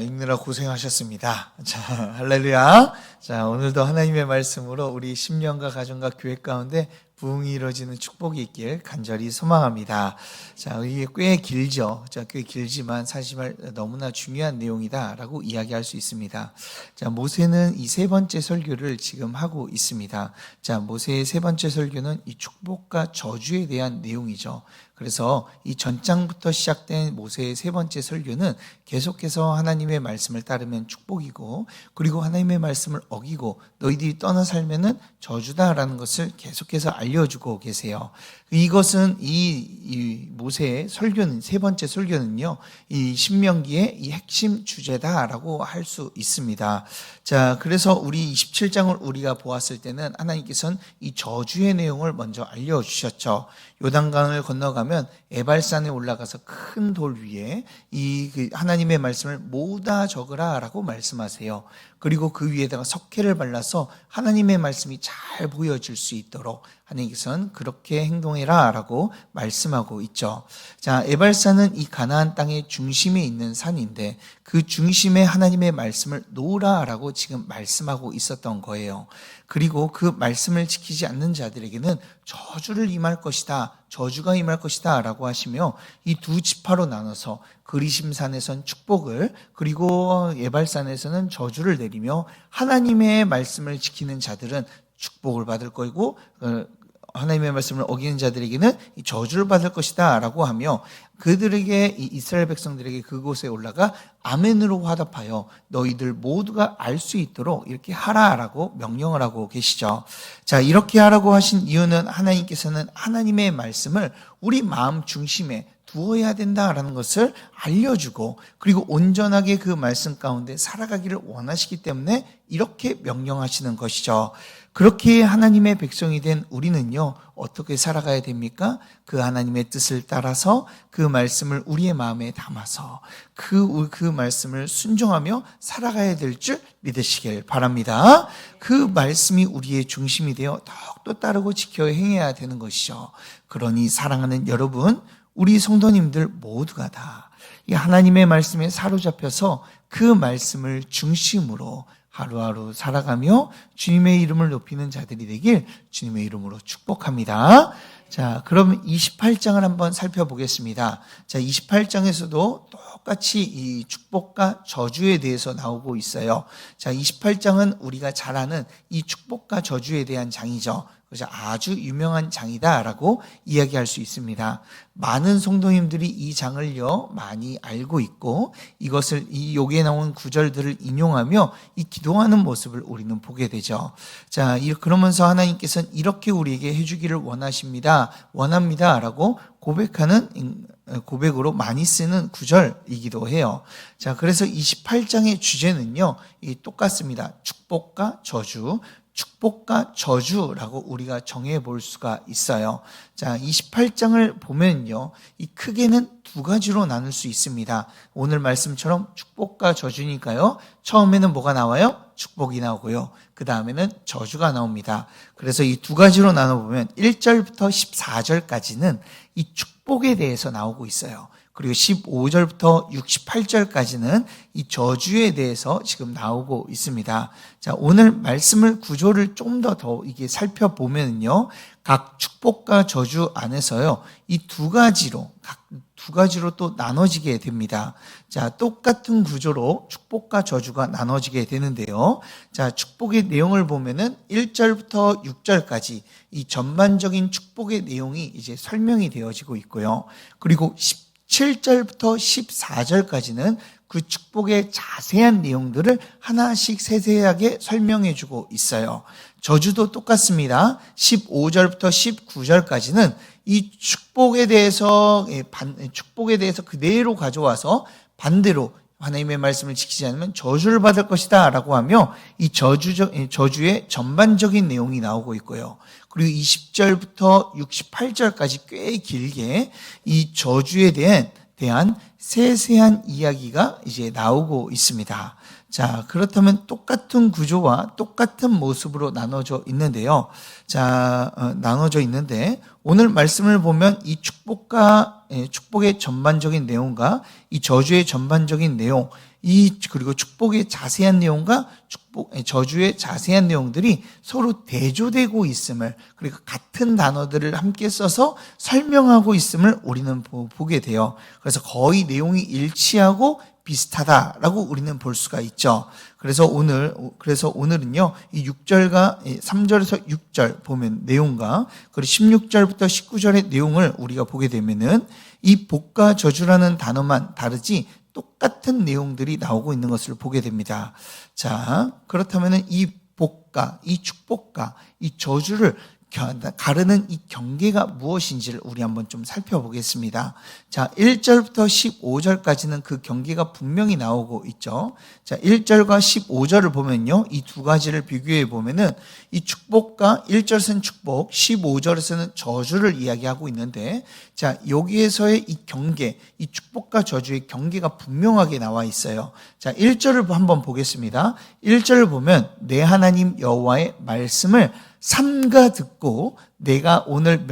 읽느라 고생하셨습니다. 자, 할렐루야. 자, 오늘도 하나님의 말씀으로 우리 심령과 가정과 교회 가운데 부흥이 이루어지는 축복이 있길 간절히 소망합니다. 자, 이게 꽤 길죠. 자, 꽤 길지만 사실 너무나 중요한 내용이다라고 이야기할 수 있습니다. 자, 모세는 이 세 번째 설교를 지금 하고 있습니다. 자, 모세의 세 번째 설교는 이 축복과 저주에 대한 내용이죠. 그래서 이 전장부터 시작된 모세의 세 번째 설교는 계속해서 하나님의 말씀을 따르면 축복이고, 그리고 하나님의 말씀을 어기고 너희들이 떠나 살면은 저주다라는 것을 계속해서 알려주고 계세요. 이것은 이 모세의 설교는, 세 번째 설교는요, 이 신명기의 이 핵심 주제다라고 할 수 있습니다. 자, 그래서 우리 27장을 우리가 보았을 때는 하나님께서는 이 저주의 내용을 먼저 알려주셨죠. 요단강을 건너가면 에발산에 올라가서 큰 돌 위에 이 하나님의 말씀을 모으다 적으라라고 말씀하세요. 그리고 그 위에다가 석회를 발라서 하나님의 말씀이 잘 보여질 수 있도록 하나님께서는 그렇게 행동해라라고 말씀하고 있죠. 자, 에발산은 이 가나안 땅의 중심에 있는 산인데 그 중심에 하나님의 말씀을 놓으라라고 지금 말씀하고 있었던 거예요. 그리고 그 말씀을 지키지 않는 자들에게는 저주를 임할 것이다, 저주가 임할 것이다 라고 하시며 이 두 지파로 나눠서 그리심산에선 축복을, 그리고 에발산에서는 저주를 내리며 하나님의 말씀을 지키는 자들은 축복을 받을 거고 하나님의 말씀을 어기는 자들에게는 저주를 받을 것이다 라고 하며 그들에게, 이 이스라엘 백성들에게 그곳에 올라가 아멘으로 화답하여 너희들 모두가 알 수 있도록 이렇게 하라라고 명령을 하고 계시죠. 자, 이렇게 하라고 하신 이유는 하나님께서는 하나님의 말씀을 우리 마음 중심에 두어야 된다라는 것을 알려주고, 그리고 온전하게 그 말씀 가운데 살아가기를 원하시기 때문에 이렇게 명령하시는 것이죠. 그렇게 하나님의 백성이 된 우리는요, 어떻게 살아가야 됩니까? 그 하나님의 뜻을 따라서 그 말씀을 우리의 마음에 담아서 그 말씀을 순종하며 살아가야 될 줄 믿으시길 바랍니다. 그 말씀이 우리의 중심이 되어 더욱더 따르고 지켜 행해야 되는 것이죠. 그러니 사랑하는 여러분, 우리 성도님들 모두가 다 이 하나님의 말씀에 사로잡혀서 그 말씀을 중심으로 하루하루 살아가며 주님의 이름을 높이는 자들이 되길 주님의 이름으로 축복합니다. 자, 그럼 28장을 한번 살펴보겠습니다. 자, 28장에서도 똑같이 이 축복과 저주에 대해서 나오고 있어요. 자, 28장은 우리가 잘 아는 이 축복과 저주에 대한 장이죠. 그래서 아주 유명한 장이다라고 이야기할 수 있습니다. 많은 성도님들이 이 장을요 많이 알고 있고 이것을, 이 여기에 나온 구절들을 인용하며 이 기도하는 모습을 우리는 보게 되죠. 자, 그러면서 하나님께서는 이렇게 우리에게 해주기를 원합니다라고 고백으로 많이 쓰는 구절이기도 해요. 자, 그래서 28장의 주제는요 똑같습니다. 축복과 저주, 축복과 저주라고 우리가 정해 볼 수가 있어요. 자, 28장을 보면요, 이 크게는 두 가지로 나눌 수 있습니다. 오늘 말씀처럼 축복과 저주니까요, 처음에는 뭐가 나와요? 축복이 나오고요, 그 다음에는 저주가 나옵니다. 그래서 이 두 가지로 나눠보면 1절부터 14절까지는 이 축복에 대해서 나오고 있어요. 그리고 15절부터 68절까지는 이 저주에 대해서 지금 나오고 있습니다. 자, 오늘 말씀을 구조를 좀 더 이게 살펴보면요, 각 축복과 저주 안에서요, 이 두 가지로 또 나눠지게 됩니다. 자, 똑같은 구조로 축복과 저주가 나눠지게 되는데요. 자, 축복의 내용을 보면은 1절부터 6절까지 이 전반적인 축복의 내용이 이제 설명이 되어지고 있고요. 그리고 7절부터 14절까지는 그 축복의 자세한 내용들을 하나씩 세세하게 설명해 주고 있어요. 저주도 똑같습니다. 15절부터 19절까지는 이 축복에 대해서 그대로 가져와서 반대로 하나님의 말씀을 지키지 않으면 저주를 받을 것이다 라고 하며 이 저주의 전반적인 내용이 나오고 있고요. 그리고 20절부터 68절까지 꽤 길게 이 저주에 대한 세세한 이야기가 이제 나오고 있습니다. 자, 그렇다면 똑같은 구조와 똑같은 모습으로 나눠져 있는데 오늘 말씀을 보면 이 축복의 전반적인 내용과 이 저주의 전반적인 내용, 그리고 축복의 자세한 내용과 저주의 자세한 내용들이 서로 대조되고 있음을, 그리고 같은 단어들을 함께 써서 설명하고 있음을 우리는 보게 돼요. 그래서 거의 내용이 일치하고 비슷하다라고 우리는 볼 수가 있죠. 그래서 오늘은요, 이 6절과 3절에서 6절 보면 내용과 그리고 16절부터 19절의 내용을 우리가 보게 되면은 이 복과 저주라는 단어만 다르지 똑같은 내용들이 나오고 있는 것을 보게 됩니다. 자, 그렇다면은 이 복과 이 축복과 이 저주를 가르는 이 경계가 무엇인지를 우리 한번 좀 살펴보겠습니다. 자, 1절부터 15절까지는 그 경계가 분명히 나오고 있죠. 자, 1절과 15절을 보면요, 이 두 가지를 비교해 보면은 이 축복과 1절에서는 축복, 15절에서는 저주를 이야기하고 있는데, 자, 여기에서의 이 경계, 이 축복과 저주의 경계가 분명하게 나와 있어요. 자, 1절을 한번 보겠습니다. 1절을 보면 내 하나님 여호와의 말씀을 삼가 듣고 내가 오늘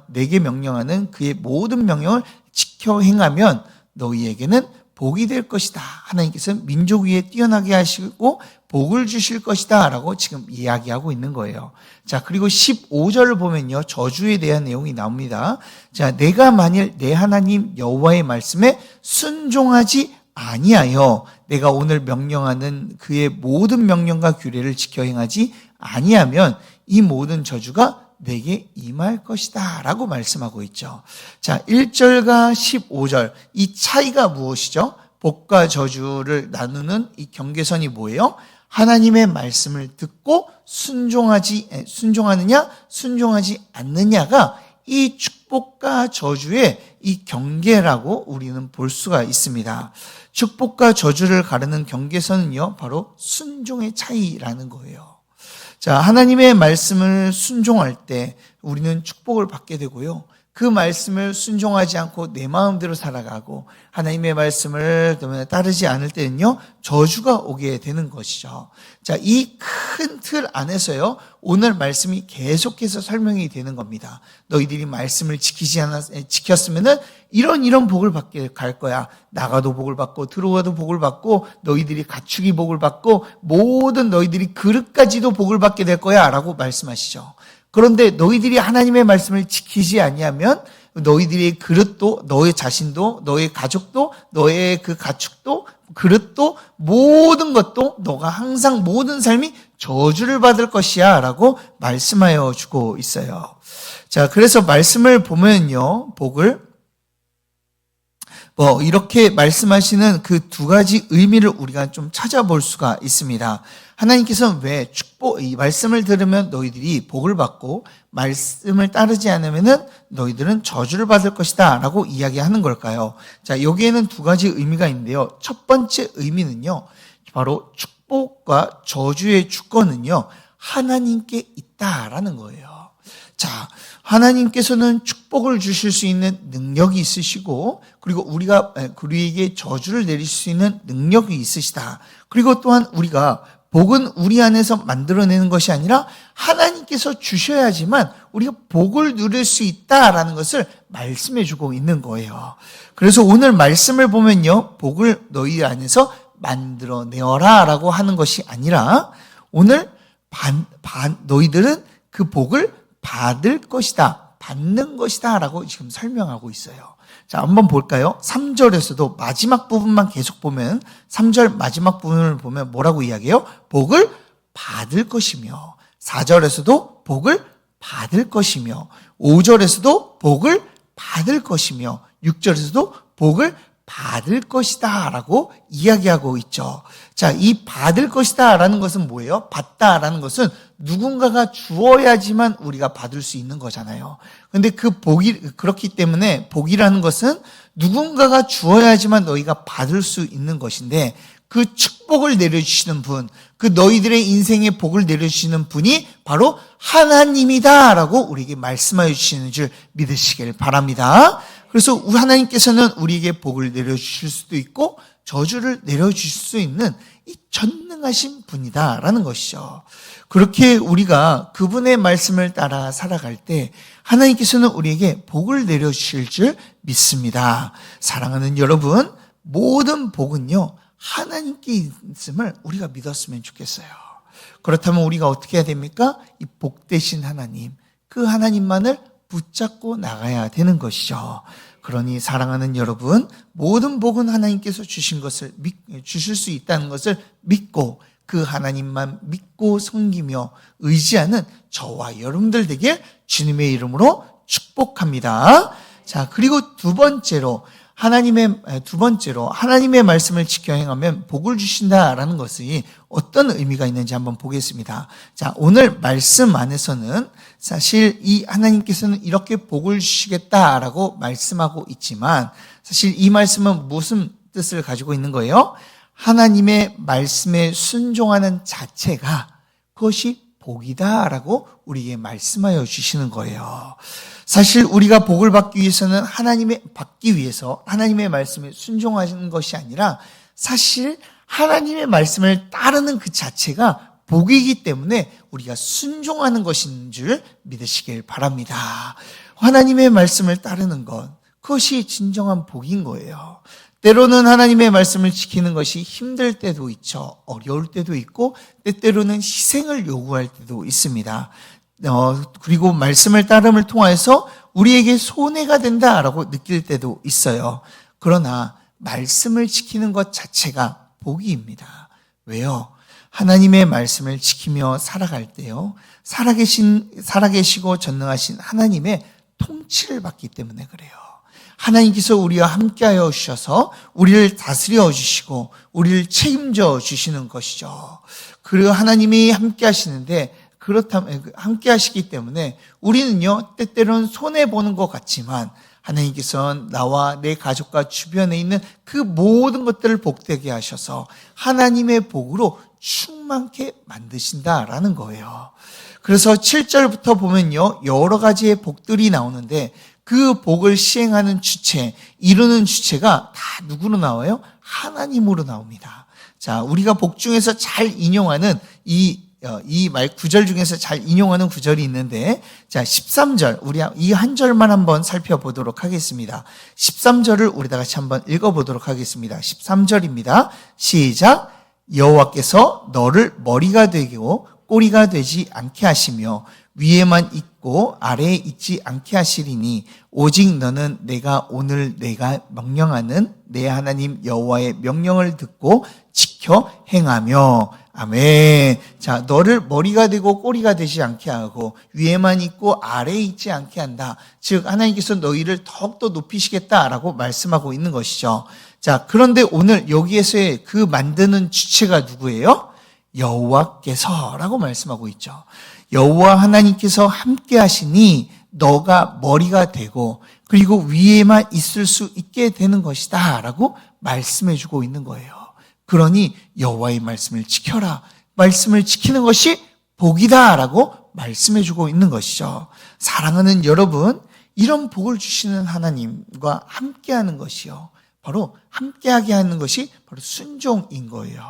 내게 명령하는 그의 모든 명령을 지켜 행하면 너희에게는 복이 될 것이다. 하나님께서 민족 위에 뛰어나게 하시고 복을 주실 것이다 라고 지금 이야기하고 있는 거예요. 자, 그리고 15절을 보면요, 저주에 대한 내용이 나옵니다. 자, 내가 만일 내 하나님 여호와의 말씀에 순종하지 아니하여 내가 오늘 명령하는 그의 모든 명령과 규례를 지켜 행하지 아니하면 이 모든 저주가 내게 임할 것이다 라고 말씀하고 있죠. 자, 1절과 15절 이 차이가 무엇이죠? 복과 저주를 나누는 이 경계선이 뭐예요? 하나님의 말씀을 듣고 순종하느냐 순종하지 않느냐가 이 축복과 저주의 이 경계라고 우리는 볼 수가 있습니다. 축복과 저주를 가르는 경계선은요, 바로 순종의 차이라는 거예요. 자, 하나님의 말씀을 순종할 때 우리는 축복을 받게 되고요, 그 말씀을 순종하지 않고 내 마음대로 살아가고 하나님의 말씀을 따르지 않을 때는요, 저주가 오게 되는 것이죠. 자, 이 큰 틀 안에서요, 오늘 말씀이 계속해서 설명이 되는 겁니다. 너희들이 말씀을 지켰으면은 이런 복을 받게 갈 거야. 나가도 복을 받고 들어가도 복을 받고 너희들이 가축이 복을 받고 모든 너희들이 그릇까지도 복을 받게 될 거야 라고 말씀하시죠. 그런데 너희들이 하나님의 말씀을 지키지 아니하면 너희들의 그릇도, 너의 자신도, 너의 가족도, 너의 그 가축도, 그릇도, 모든 것도 너가 항상 모든 삶이 저주를 받을 것이야 라고 말씀하여 주고 있어요. 자, 그래서 말씀을 보면요, 복을 이렇게 말씀하시는 그 두 가지 의미를 우리가 좀 찾아볼 수가 있습니다. 하나님께서는 왜 이 말씀을 들으면 너희들이 복을 받고 말씀을 따르지 않으면은 너희들은 저주를 받을 것이다 라고 이야기하는 걸까요? 자, 여기에는 두 가지 의미가 있는데요. 첫 번째 의미는요, 바로 축복과 저주의 주권은요, 하나님께 있다라는 거예요. 자, 하나님께서는 축복을 주실 수 있는 능력이 있으시고, 그리고 우리에게 저주를 내릴 수 있는 능력이 있으시다. 그리고 또한 복은 우리 안에서 만들어내는 것이 아니라 하나님께서 주셔야지만 우리가 복을 누릴 수 있다라는 것을 말씀해 주고 있는 거예요. 그래서 오늘 말씀을 보면요, 복을 너희 안에서 만들어내어라 라고 하는 것이 아니라 오늘 너희들은 그 복을 받을 것이다, 받는 것이다 라고 지금 설명하고 있어요. 자, 한번 볼까요? 3절에서도 마지막 부분만 계속 보면 3절 마지막 부분을 보면 뭐라고 이야기해요? 복을 받을 것이며, 4절에서도 복을 받을 것이며, 5절에서도 복을 받을 것이며, 6절에서도 복을 받을 것이다 라고 이야기하고 있죠. 자, 이 받을 것이다 라는 것은 뭐예요? 받다라는 것은 누군가가 주어야지만 우리가 받을 수 있는 거잖아요. 근데 그렇기 때문에 복이라는 것은 누군가가 주어야지만 너희가 받을 수 있는 것인데, 그 축복을 내려주시는 분, 그 너희들의 인생에 복을 내려주시는 분이 바로 하나님이다 라고 우리에게 말씀하여 주시는 줄 믿으시길 바랍니다. 그래서 하나님께서는 우리에게 복을 내려주실 수도 있고 저주를 내려주실 수 있는 이 전능하신 분이다라는 것이죠. 그렇게 우리가 그분의 말씀을 따라 살아갈 때 하나님께서는 우리에게 복을 내려주실 줄 믿습니다. 사랑하는 여러분, 모든 복은요, 하나님께 있음을 우리가 믿었으면 좋겠어요. 그렇다면 우리가 어떻게 해야 됩니까? 이 복되신 하나님, 그 하나님만을 붙잡고 나가야 되는 것이죠. 그러니 사랑하는 여러분, 모든 복은 하나님께서 주실 수 있다는 것을 믿고 그 하나님만 믿고 섬기며 의지하는 저와 여러분들 되길 주님의 이름으로 축복합니다. 자, 그리고 두 번째로 하나님의 말씀을 지켜 행하면 복을 주신다라는 것이 어떤 의미가 있는지 한번 보겠습니다. 자, 오늘 말씀 안에서는 사실 이 하나님께서는 이렇게 복을 주시겠다라고 말씀하고 있지만 사실 이 말씀은 무슨 뜻을 가지고 있는 거예요? 하나님의 말씀에 순종하는 자체가 그것이 복이다라고 우리에게 말씀하여 주시는 거예요. 사실 우리가 복을 받기 위해서는 하나님의 말씀에 순종하는 것이 아니라 사실 하나님의 말씀을 따르는 그 자체가 복이기 때문에 우리가 순종하는 것인 줄 믿으시길 바랍니다. 하나님의 말씀을 따르는 것, 그것이 진정한 복인 거예요. 때로는 하나님의 말씀을 지키는 것이 힘들 때도 있죠. 어려울 때도 있고 때때로는 희생을 요구할 때도 있습니다. 그리고 말씀을 따름을 통해서 우리에게 손해가 된다라고 느낄 때도 있어요. 그러나 말씀을 지키는 것 자체가 복입니다. 왜요? 하나님의 말씀을 지키며 살아갈 때요, 살아계시고 전능하신 하나님의 통치를 받기 때문에 그래요. 하나님께서 우리와 함께하여 주셔서 우리를 다스려 주시고 우리를 책임져 주시는 것이죠. 그리고 하나님이 함께 하시는데, 그렇다면 함께 하시기 때문에 우리는요, 때때로는 손해보는 것 같지만 하나님께서는 나와 내 가족과 주변에 있는 그 모든 것들을 복되게 하셔서 하나님의 복으로 충만케 만드신다라는 거예요. 그래서 7절부터 보면요, 여러 가지의 복들이 나오는데 그 복을 시행하는 주체, 이루는 주체가 다 누구로 나와요? 하나님으로 나옵니다. 자, 우리가 복 중에서 잘 인용하는 이 구절 중에서 잘 인용하는 구절이 있는데, 자, 13절, 우리 이 한 절만 한번 살펴보도록 하겠습니다. 13절을 우리 다 같이 한번 읽어보도록 하겠습니다. 13절입니다. 시작. 여호와께서 너를 머리가 되고 꼬리가 되지 않게 하시며 위에만 있고 아래에 있지 않게 하시리니 오직 너는 내가 명령하는 내 하나님 여호와의 명령을 듣고 지켜 행하며. 아멘. 자, 너를 머리가 되고 꼬리가 되지 않게 하고 위에만 있고 아래에 있지 않게 한다. 즉 하나님께서 너희를 더욱더 높이시겠다라고 말씀하고 있는 것이죠. 자, 그런데 오늘 여기에서의 그 만드는 주체가 누구예요? 여호와께서라고 말씀하고 있죠. 여호와 하나님께서 함께 하시니 너가 머리가 되고 그리고 위에만 있을 수 있게 되는 것이다 라고 말씀해 주고 있는 거예요. 그러니 여호와의 말씀을 지켜라. 말씀을 지키는 것이 복이다 라고 말씀해 주고 있는 것이죠. 사랑하는 여러분, 이런 복을 주시는 하나님과 함께하는 것이요, 바로 함께하게 하는 것이 바로 순종인 거예요.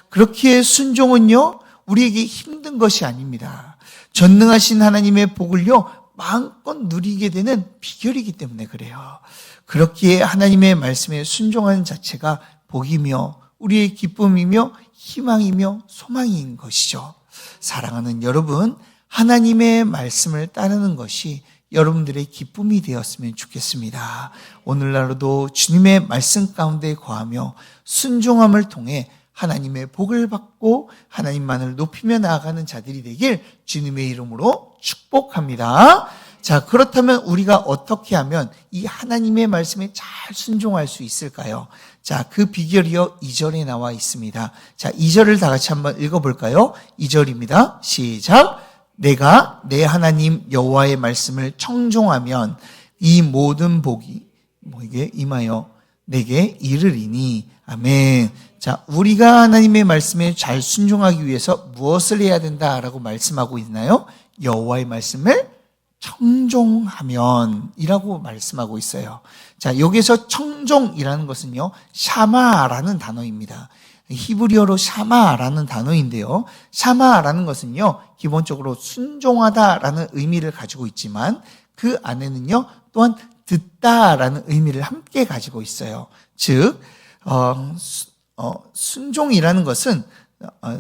그렇기에 순종은요, 우리에게 힘든 것이 아닙니다. 전능하신 하나님의 복을요, 마음껏 누리게 되는 비결이기 때문에 그래요. 그렇기에 하나님의 말씀에 순종하는 자체가 복이며 우리의 기쁨이며 희망이며 소망인 것이죠. 사랑하는 여러분, 하나님의 말씀을 따르는 것이 여러분들의 기쁨이 되었으면 좋겠습니다. 오늘날도 주님의 말씀 가운데 거하며 순종함을 통해 하나님의 복을 받고 하나님만을 높이며 나아가는 자들이 되길 주님의 이름으로 축복합니다. 자, 그렇다면 우리가 어떻게 하면 이 하나님의 말씀에 잘 순종할 수 있을까요? 자, 그 비결이요 2절에 나와 있습니다. 자, 2절을 다 같이 한번 읽어볼까요? 2절입니다. 시작. 내가 내 하나님 여호와의 말씀을 청종하면 이 모든 복이 뭐에게 임하여 내게 이르리니. 아멘. 자, 우리가 하나님의 말씀에 잘 순종하기 위해서 무엇을 해야 된다라고 말씀하고 있나요? 여호와의 말씀을 청종하면 이라고 말씀하고 있어요. 자, 여기서 청종이라는 것은요, 샤마라는 단어입니다. 히브리어로 샤마라는 단어인데요, 샤마라는 것은요, 기본적으로 순종하다라는 의미를 가지고 있지만 그 안에는요, 또한 듣다라는 의미를 함께 가지고 있어요. 즉 순종이라는 것은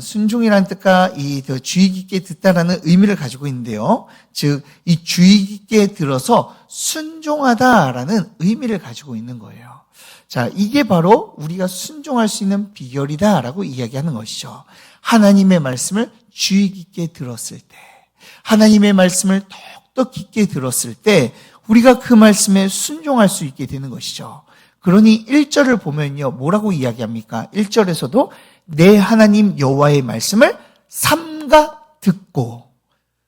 순종이라는 뜻과 더 주의 깊게 듣다라는 의미를 가지고 있는데요. 즉, 이 주의 깊게 들어서 순종하다라는 의미를 가지고 있는 거예요. 자, 이게 바로 우리가 순종할 수 있는 비결이다라고 이야기하는 것이죠. 하나님의 말씀을 주의 깊게 들었을 때, 하나님의 말씀을 더욱더 깊게 들었을 때 우리가 그 말씀에 순종할 수 있게 되는 것이죠. 그러니 1절을 보면요, 뭐라고 이야기합니까? 1절에서도 내 하나님 여호와의 말씀을 삼가 듣고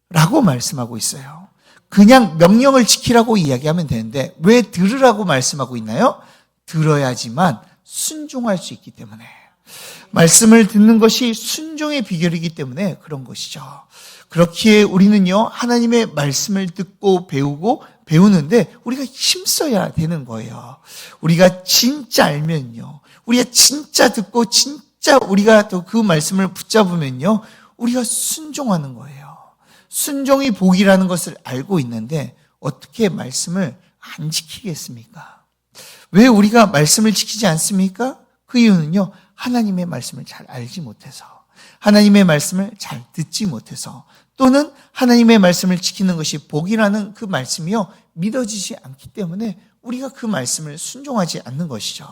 라고 말씀하고 있어요. 그냥 명령을 지키라고 이야기하면 되는데 왜 들으라고 말씀하고 있나요? 들어야지만 순종할 수 있기 때문에, 말씀을 듣는 것이 순종의 비결이기 때문에 그런 것이죠. 그렇기에 우리는요, 하나님의 말씀을 듣고 배우는데 우리가 힘써야 되는 거예요. 우리가 진짜 알면요, 우리가 진짜 듣고 진짜 우리가 또 그 말씀을 붙잡으면요, 우리가 순종하는 거예요. 순종이 복이라는 것을 알고 있는데 어떻게 말씀을 안 지키겠습니까? 왜 우리가 말씀을 지키지 않습니까? 그 이유는요, 하나님의 말씀을 잘 알지 못해서, 하나님의 말씀을 잘 듣지 못해서, 또는 하나님의 말씀을 지키는 것이 복이라는 그 말씀이요, 믿어지지 않기 때문에 우리가 그 말씀을 순종하지 않는 것이죠.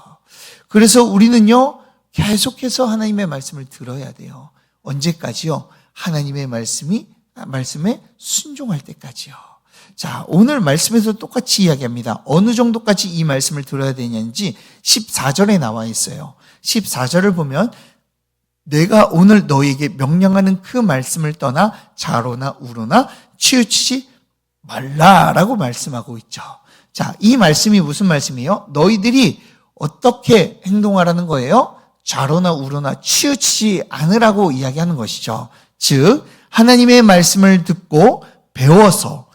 그래서 우리는요, 계속해서 하나님의 말씀을 들어야 돼요. 언제까지요? 하나님의 말씀에 순종할 때까지요. 자, 오늘 말씀에서 똑같이 이야기합니다. 어느 정도까지 이 말씀을 들어야 되는지 14절에 나와 있어요. 14절을 보면 내가 오늘 너에게 명령하는 그 말씀을 떠나 좌로나 우로나 치우치지 말라라고 말씀하고 있죠. 자, 이 말씀이 무슨 말씀이에요? 너희들이 어떻게 행동하라는 거예요? 좌로나 우로나 치우치지 않으라고 이야기하는 것이죠. 즉, 하나님의 말씀을 듣고 배워서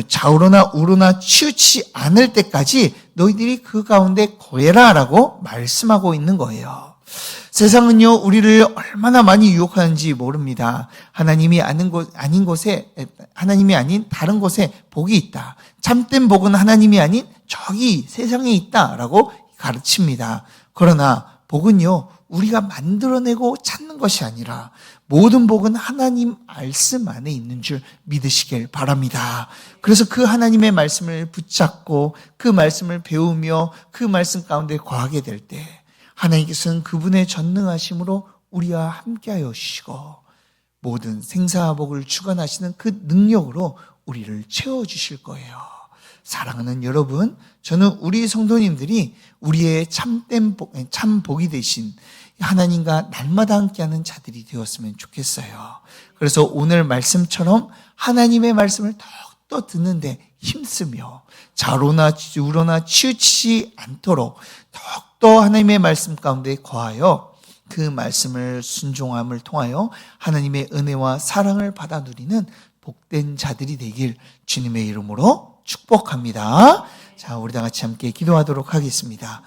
좌우로나 우로나 치우치지 않을 때까지 너희들이 그 가운데 거해라라고 말씀하고 있는 거예요. 세상은요, 우리를 얼마나 많이 유혹하는지 모릅니다. 하나님이 아닌 곳에, 하나님이 아닌 다른 곳에 복이 있다. 참된 복은 하나님이 아닌 저기 세상에 있다라고 가르칩니다. 그러나 복은요, 우리가 만들어내고 찾는 것이 아니라 모든 복은 하나님 말씀 안에 있는 줄 믿으시길 바랍니다. 그래서 그 하나님의 말씀을 붙잡고 그 말씀을 배우며 그 말씀 가운데 거하게 될 때 하나님께서는 그분의 전능하심으로 우리와 함께하여 주시고 모든 생사와 복을 주관하시는 그 능력으로 우리를 채워주실 거예요. 사랑하는 여러분, 저는 우리 성도님들이 우리의 참 복이 되신 하나님과 날마다 함께하는 자들이 되었으면 좋겠어요. 그래서 오늘 말씀처럼 하나님의 말씀을 더욱더 듣는데 힘쓰며 좌로나 우로나 치우치지 않도록 더욱더 하나님의 말씀 가운데 거하여 그 말씀을 순종함을 통하여 하나님의 은혜와 사랑을 받아 누리는 복된 자들이 되길 주님의 이름으로 축복합니다. 자, 우리 다 같이 함께 기도하도록 하겠습니다.